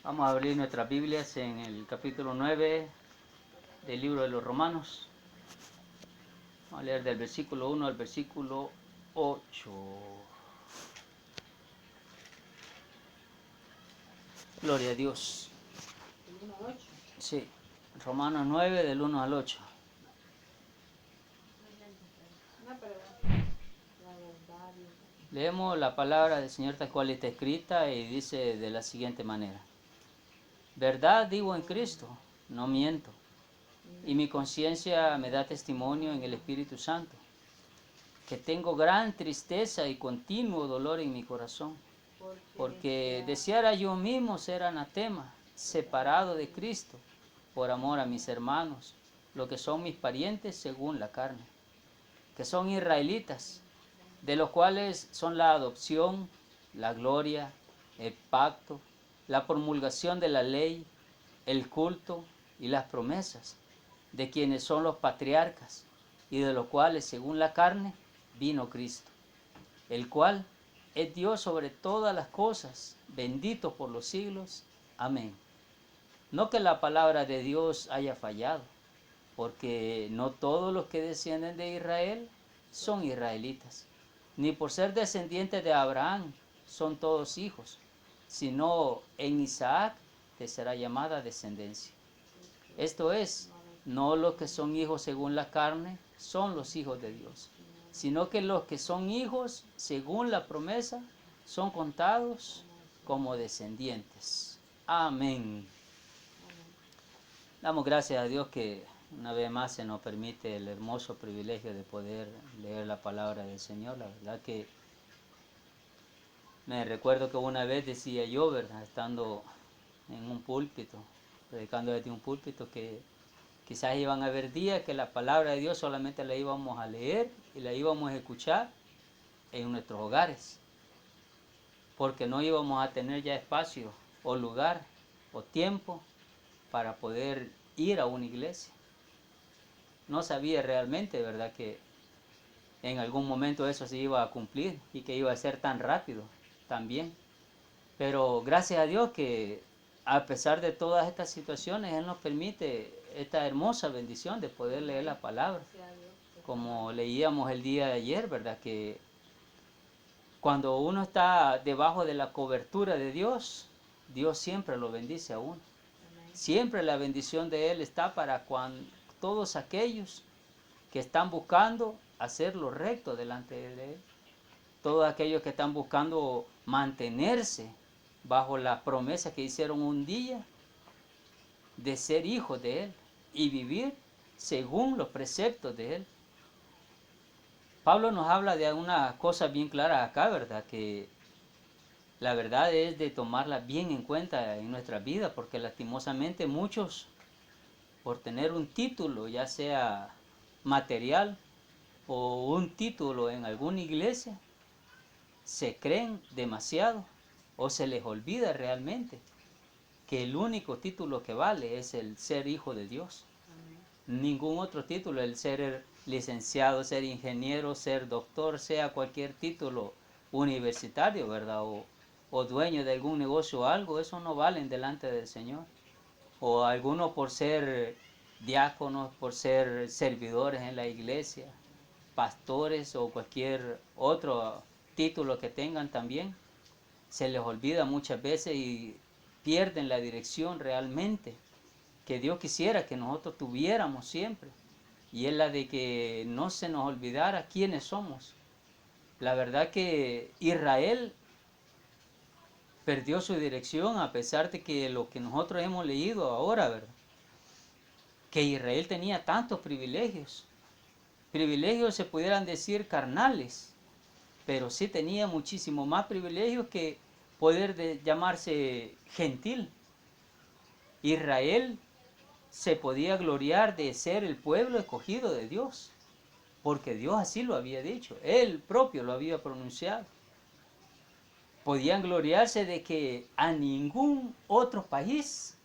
Vamos a abrir nuestras Biblias en el capítulo 9 del libro de los Romanos. Vamos a leer del versículo 1 al versículo 8. Gloria a Dios. ¿Del 1 al 8? Sí, Romanos 9 del 1 al 8. No, pero la verdad. Leemos la palabra del Señor tal cual está escrita y dice de la siguiente manera. Verdad digo en Cristo, no miento, y mi conciencia me da testimonio en el Espíritu Santo, que tengo gran tristeza y continuo dolor en mi corazón, porque deseara yo mismo ser anatema, separado de Cristo, por amor a mis hermanos, lo que son mis parientes según la carne, que son israelitas, de los cuales son la adopción, la gloria, el pacto, la promulgación de la ley, el culto y las promesas, de quienes son los patriarcas, y de los cuales según la carne vino Cristo, el cual es Dios sobre todas las cosas, bendito por los siglos. Amén. No que la palabra de Dios haya fallado, porque no todos los que descienden de Israel son israelitas, ni por ser descendientes de Abraham son todos hijos, sino en Isaac te será llamada descendencia. Esto es, no los que son hijos según la carne son los hijos de Dios, sino que los que son hijos según la promesa son contados como descendientes. Amén. Damos gracias a Dios que una vez más se nos permite el hermoso privilegio de poder leer la palabra del Señor. La verdad que me recuerdo que una vez decía yo, ¿verdad?, estando en un púlpito, predicando desde un púlpito, que quizás iban a haber días que la palabra de Dios solamente la íbamos a leer y la íbamos a escuchar en nuestros hogares, porque no íbamos a tener ya espacio o lugar o tiempo para poder ir a una iglesia. No sabía realmente, ¿verdad?, que en algún momento eso se iba a cumplir y que iba a ser tan rápido también. Pero gracias a Dios que a pesar de todas estas situaciones, Él nos permite esta hermosa bendición de poder leer la palabra. Como leíamos el día de ayer, ¿verdad?, que cuando uno está debajo de la cobertura de Dios, Dios siempre lo bendice a uno. Siempre la bendición de Él está para todos aquellos que están buscando hacer lo recto delante de Él. Todos aquellos que están buscando mantenerse bajo la promesa que hicieron un día de ser hijos de Él y vivir según los preceptos de Él. Pablo nos habla de una cosa bien clara acá, ¿verdad?, que la verdad es de tomarla bien en cuenta en nuestra vida, porque lastimosamente muchos, por tener un título, ya sea material o un título en alguna iglesia, se creen demasiado o se les olvida realmente que el único título que vale es el ser hijo de Dios. Ningún otro título, el ser licenciado, ser ingeniero, ser doctor, sea cualquier título universitario, ¿verdad?, o dueño de algún negocio o algo, eso no valen delante del Señor. O algunos por ser diáconos, por ser servidores en la iglesia, pastores o cualquier otro título que tengan también, se les olvida muchas veces y pierden la dirección realmente que Dios quisiera que nosotros tuviéramos siempre, y es la de que no se nos olvidara quiénes somos. La verdad que Israel perdió su dirección a pesar de que lo que nosotros hemos leído ahora, ¿verdad?, que Israel tenía tantos privilegios se pudieran decir carnales, pero sí tenía muchísimo más privilegios que poder llamarse gentil. Israel se podía gloriar de ser el pueblo escogido de Dios, porque Dios así lo había dicho, Él propio lo había pronunciado. Podían gloriarse de que a ningún otro país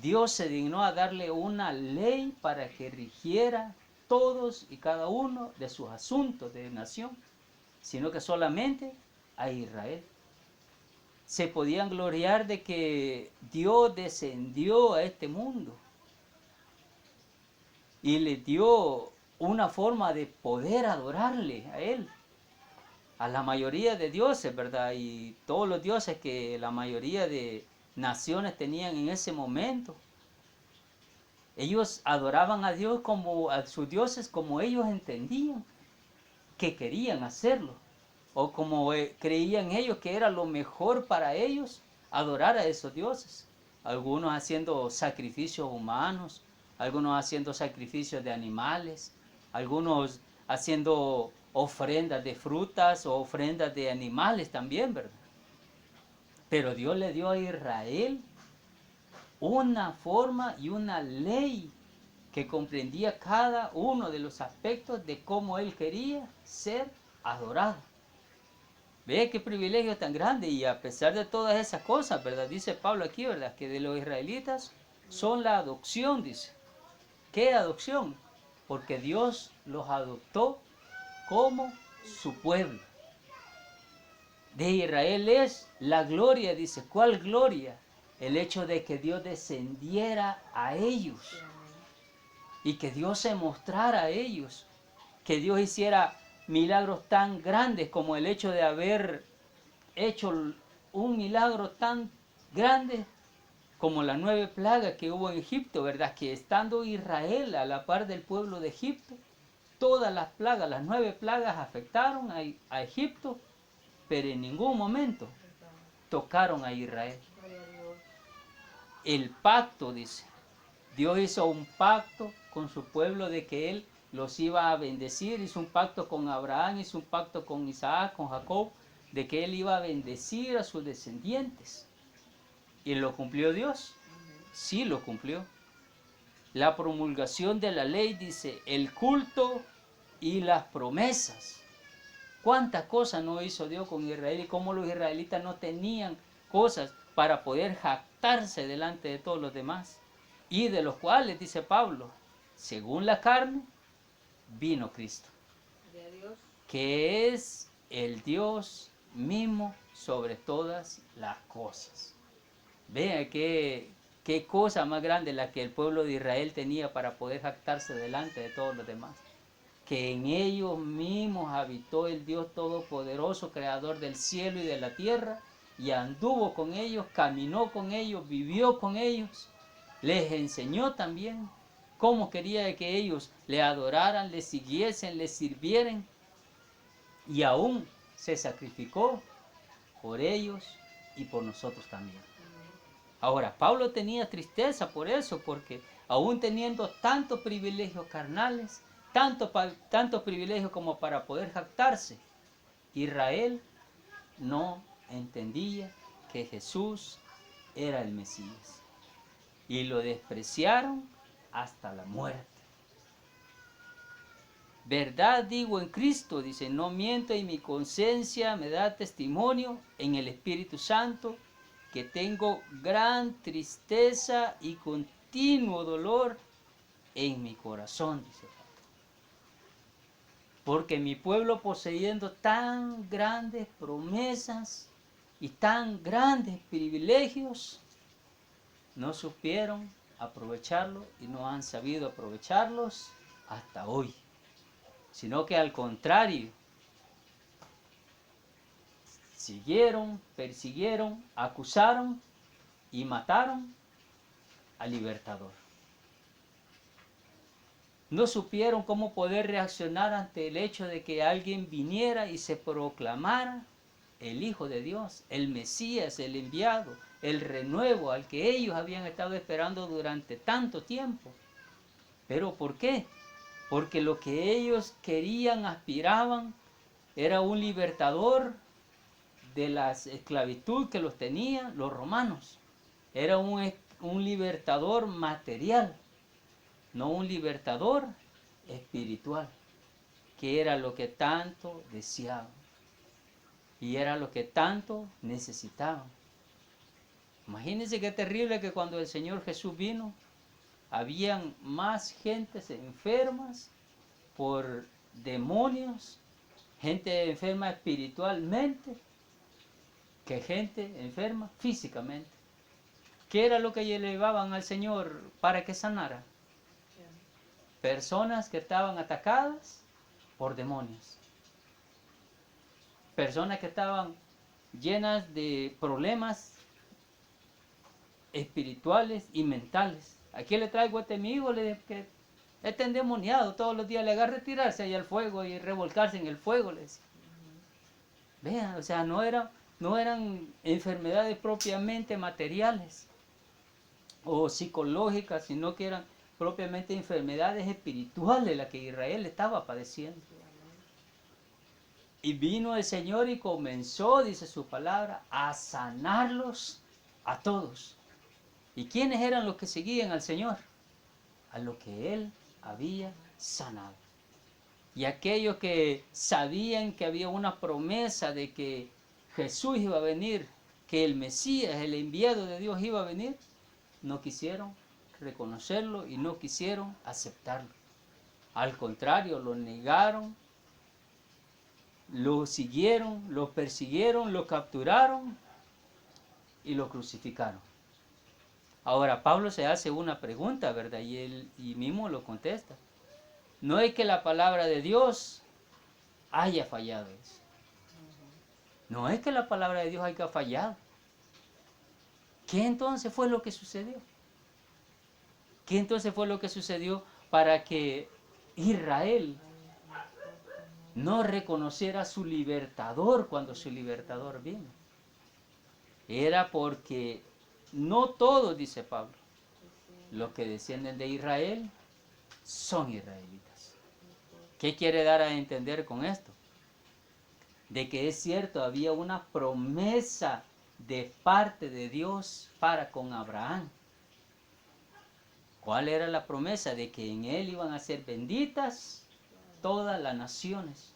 Dios se dignó a darle una ley para que rigiera todos y cada uno de sus asuntos de nación, sino que solamente a Israel. se podían gloriar de que Dios descendió a este mundo y le dio una forma de poder adorarle a Él. A la mayoría de dioses, ¿verdad? Y todos los dioses que la mayoría de naciones tenían en ese momento. Ellos adoraban a Dios como a sus dioses como ellos entendían que querían hacerlo. O como creían ellos que era lo mejor para ellos adorar a esos dioses. Algunos haciendo sacrificios humanos, algunos haciendo sacrificios de animales, algunos haciendo ofrendas de frutas o ofrendas de animales también, ¿verdad? Pero Dios le dio a Israel una forma y una ley que comprendía cada uno de los aspectos de cómo Él quería ser adorado. Ve qué privilegio tan grande, y a pesar de todas esas cosas, ¿verdad? Dice Pablo aquí, ¿verdad? Que de los israelitas son la adopción, dice. ¿Qué adopción? Porque Dios los adoptó como su pueblo. De Israel es la gloria, dice. ¿Cuál gloria? El hecho de que Dios descendiera a ellos y que Dios se mostrara a ellos, que Dios hiciera milagros tan grandes como el hecho de haber hecho un milagro tan grande como las 9 plagas que hubo en Egipto, ¿verdad? Que estando Israel a la par del pueblo de Egipto, todas las plagas, las 9 plagas afectaron a Egipto, pero en ningún momento tocaron a Israel. El pacto, dice, Dios hizo un pacto con su pueblo de que Él los iba a bendecir, hizo un pacto con Abraham, hizo un pacto con Isaac, con Jacob, de que Él iba a bendecir a sus descendientes. ¿Y lo cumplió Dios? Sí lo cumplió. La promulgación de la ley, dice, el culto y las promesas. ¿Cuántas cosas no hizo Dios con Israel y cómo los israelitas no tenían cosas para poder jactarse delante de todos los demás? Y de los cuales, dice Pablo, según la carne, vino Cristo, que es el Dios mismo sobre todas las cosas. Vean qué cosa más grande la que el pueblo de Israel tenía para poder jactarse delante de todos los demás. Que en ellos mismos habitó el Dios Todopoderoso, Creador del cielo y de la tierra, y anduvo con ellos, caminó con ellos, vivió con ellos, les enseñó también cómo quería que ellos le adoraran, le siguiesen, le sirvieran, y aún se sacrificó por ellos y por nosotros también. Ahora, Pablo tenía tristeza por eso, porque aún teniendo tantos privilegios carnales, tantos privilegios como para poder jactarse, Israel no entendía que Jesús era el Mesías. Y lo despreciaron hasta la muerte. Verdad digo en Cristo, dice, no miento, y mi conciencia me da testimonio en el Espíritu Santo que tengo gran tristeza y continuo dolor en mi corazón, dice Pablo. Porque mi pueblo, poseyendo tan grandes promesas y tan grandes privilegios, no supieron aprovecharlo y no han sabido aprovecharlos hasta hoy. Sino que al contrario, siguieron, persiguieron, acusaron y mataron al libertador. No supieron cómo poder reaccionar ante el hecho de que alguien viniera y se proclamara el Hijo de Dios, el Mesías, el enviado, el renuevo al que ellos habían estado esperando durante tanto tiempo. ¿Pero por qué? Porque lo que ellos querían, aspiraban, era un libertador de la esclavitud que los tenían los romanos. Era un libertador material, no un libertador espiritual, que era lo que tanto deseaban y era lo que tanto necesitaban. Imagínense qué terrible que cuando el Señor Jesús vino, habían más gentes enfermas por demonios, gente enferma espiritualmente, que gente enferma físicamente. ¿Qué era lo que llevaban al Señor para que sanara? Personas que estaban atacadas por demonios. Personas que estaban llenas de problemas espirituales y mentales. Aquí le traigo a este amigo que está endemoniado, todos los días le haga retirarse ahí al fuego y revolcarse en el fuego. Les vean, o sea, no eran enfermedades propiamente materiales o psicológicas, sino que eran propiamente enfermedades espirituales las que Israel estaba padeciendo. Y vino el Señor y comenzó, dice su palabra, a sanarlos a todos. ¿Y quiénes eran los que seguían al Señor? A lo que Él había sanado. Y aquellos que sabían que había una promesa de que Jesús iba a venir, que el Mesías, el enviado de Dios iba a venir, no quisieron reconocerlo y no quisieron aceptarlo. Al contrario, lo negaron, lo siguieron, lo persiguieron, lo capturaron y lo crucificaron. Ahora Pablo se hace una pregunta, ¿verdad? Y él mismo lo contesta. No es que la palabra de Dios haya fallado. No es que la palabra de Dios haya fallado. ¿Qué entonces fue lo que sucedió? ¿Qué entonces fue lo que sucedió para que Israel no reconociera a su libertador cuando su libertador vino? Era porque no todos, dice Pablo, los que descienden de Israel son israelitas. ¿Qué quiere dar a entender con esto? De que es cierto, había una promesa de parte de Dios para con Abraham. ¿Cuál era la promesa? De que en él iban a ser benditas todas las naciones.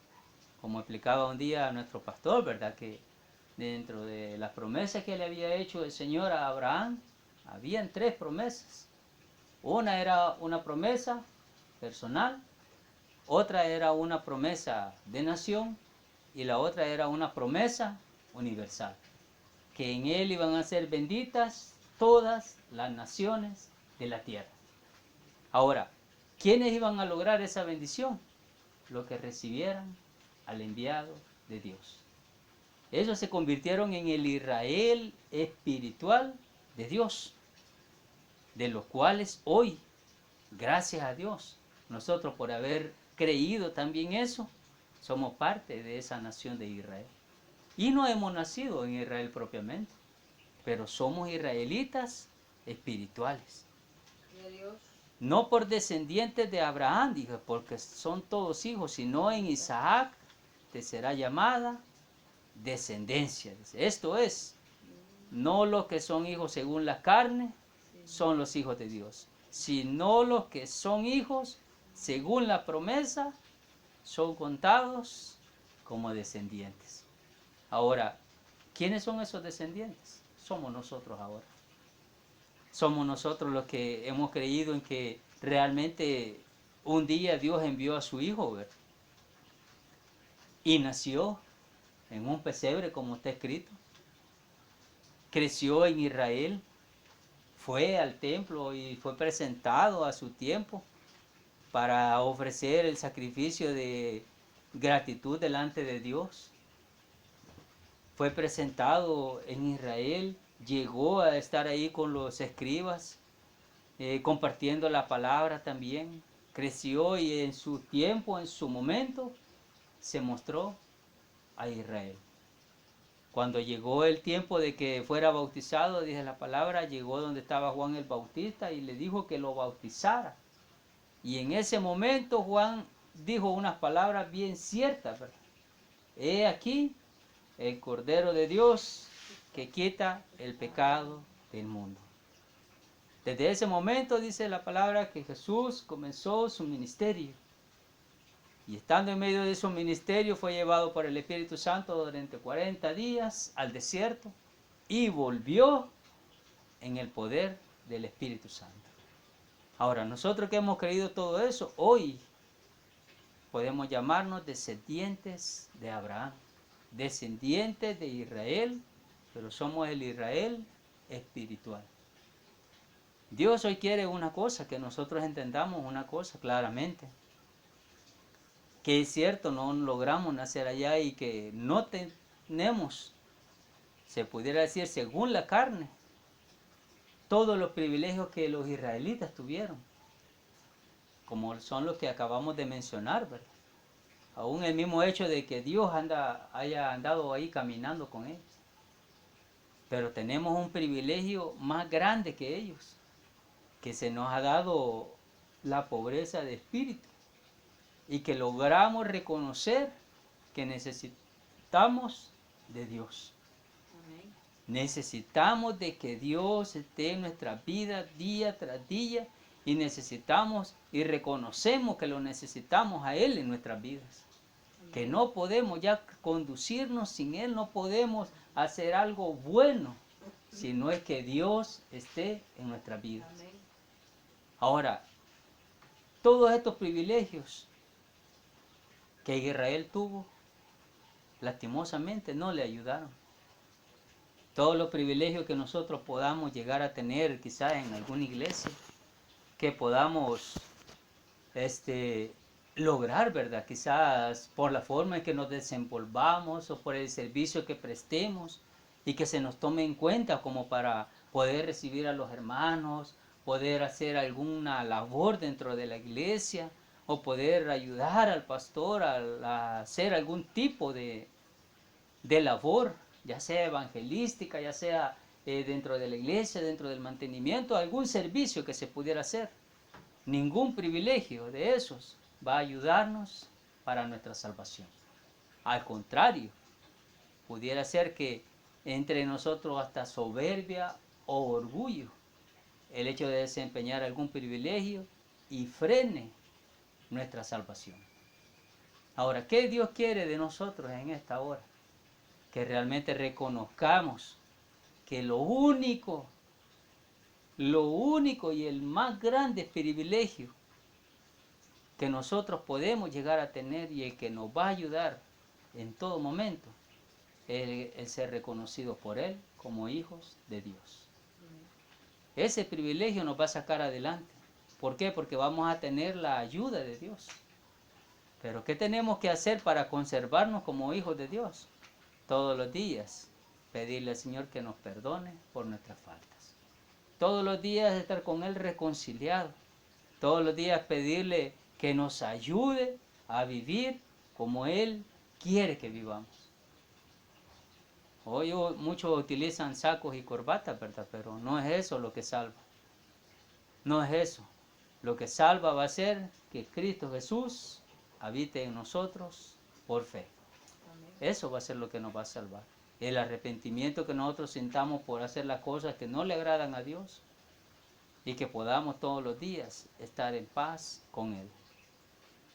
Como explicaba un día nuestro pastor, ¿verdad? Que dentro de las promesas que le había hecho el Señor a Abraham, habían 3 promesas. Una era una promesa personal, otra era una promesa de nación y la otra era una promesa universal. Que en él iban a ser benditas todas las naciones de la tierra. Ahora, ¿quiénes iban a lograr esa bendición? Los que recibieran al enviado de Dios. Ellos se convirtieron en el Israel espiritual de Dios, de los cuales hoy, gracias a Dios, nosotros por haber creído también eso, somos parte de esa nación de Israel. Y no hemos nacido en Israel propiamente, pero somos israelitas espirituales. No por descendientes de Abraham, dije, porque son todos hijos, sino en Isaac te será llamada descendencia. Esto es, no los que son hijos según la carne son los hijos de Dios, sino los que son hijos según la promesa son contados como descendientes. Ahora, ¿quiénes son esos descendientes? Somos nosotros ahora. Somos nosotros los que hemos creído en que realmente un día Dios envió a su Hijo, ¿verdad? Y nació en un pesebre, como está escrito. Creció en Israel, fue al templo y fue presentado a su tiempo para ofrecer el sacrificio de gratitud delante de Dios. Fue presentado en Israel, llegó a estar ahí con los escribas, compartiendo la palabra también. Creció y en su tiempo, en su momento, se mostró a Israel. Cuando llegó el tiempo de que fuera bautizado, dice la palabra, llegó donde estaba Juan el Bautista y le dijo que lo bautizara. Y en ese momento Juan dijo unas palabras bien ciertas, ¿verdad? He aquí el Cordero de Dios que quita el pecado del mundo. Desde ese momento dice la palabra que Jesús comenzó su ministerio. Y estando en medio de su ministerio fue llevado por el Espíritu Santo durante 40 días al desierto y volvió en el poder del Espíritu Santo. Ahora, nosotros que hemos creído todo eso, hoy podemos llamarnos descendientes de Abraham, descendientes de Israel pero somos el Israel espiritual. Dios hoy quiere una cosa, que nosotros entendamos una cosa claramente. Que es cierto, no logramos nacer allá y que no tenemos, se pudiera decir, según la carne, todos los privilegios que los israelitas tuvieron, como son los que acabamos de mencionar, ¿verdad? Aún el mismo hecho de que Dios haya andado ahí caminando con ellos. Pero tenemos un privilegio más grande que ellos, que se nos ha dado la pobreza de espíritu y que logramos reconocer que necesitamos de Dios. Amén. Necesitamos de que Dios esté en nuestra vida día tras día y necesitamos y reconocemos que lo necesitamos a Él en nuestras vidas. Que no podemos ya conducirnos sin Él, no podemos hacer algo bueno si no es que Dios esté en nuestras vidas. Amén. Ahora, todos estos privilegios que Israel tuvo, lastimosamente no le ayudaron. Todos los privilegios que nosotros podamos llegar a tener quizás en alguna iglesia, que podamos lograr, ¿verdad? Quizás por la forma en que nos desenvolvamos o por el servicio que prestemos y que se nos tome en cuenta como para poder recibir a los hermanos, poder hacer alguna labor dentro de la iglesia o poder ayudar al pastor a hacer algún tipo de labor, ya sea evangelística, ya sea dentro de la iglesia, dentro del mantenimiento, algún servicio que se pudiera hacer. Ningún privilegio de esos va a ayudarnos para nuestra salvación. Al contrario, pudiera ser que entre nosotros hasta soberbia o orgullo el hecho de desempeñar algún privilegio y frene nuestra salvación. Ahora, ¿qué Dios quiere de nosotros en esta hora? Que realmente reconozcamos que lo único y el más grande privilegio que nosotros podemos llegar a tener y el que nos va a ayudar en todo momento es el ser reconocidos por Él como hijos de Dios. Ese privilegio nos va a sacar adelante. ¿Por qué? Porque vamos a tener la ayuda de Dios. Pero ¿qué tenemos que hacer para conservarnos como hijos de Dios? Todos los días pedirle al Señor que nos perdone por nuestras faltas. Todos los días estar con Él reconciliado. Todos los días pedirle que nos ayude a vivir como Él quiere que vivamos. Hoy muchos utilizan sacos y corbatas, ¿verdad? Pero no es eso lo que salva. No es eso. Lo que salva va a ser que Cristo Jesús habite en nosotros por fe. Eso va a ser lo que nos va a salvar. El arrepentimiento que nosotros sintamos por hacer las cosas que no le agradan a Dios y que podamos todos los días estar en paz con Él.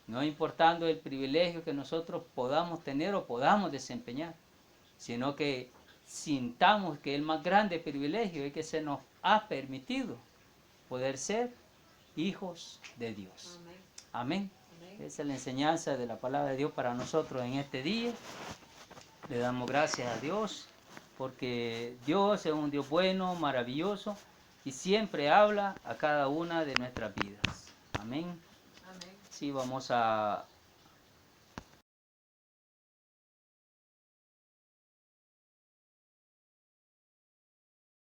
No importando el privilegio que nosotros podamos tener o podamos desempeñar, sino que sintamos que el más grande privilegio es que se nos ha permitido poder ser hijos de Dios. Amén. Amén. Esa es la enseñanza de la palabra de Dios para nosotros en este día. Le damos gracias a Dios porque Dios es un Dios bueno, maravilloso y siempre habla a cada una de nuestras vidas. Amén. Amén. Sí, vamos a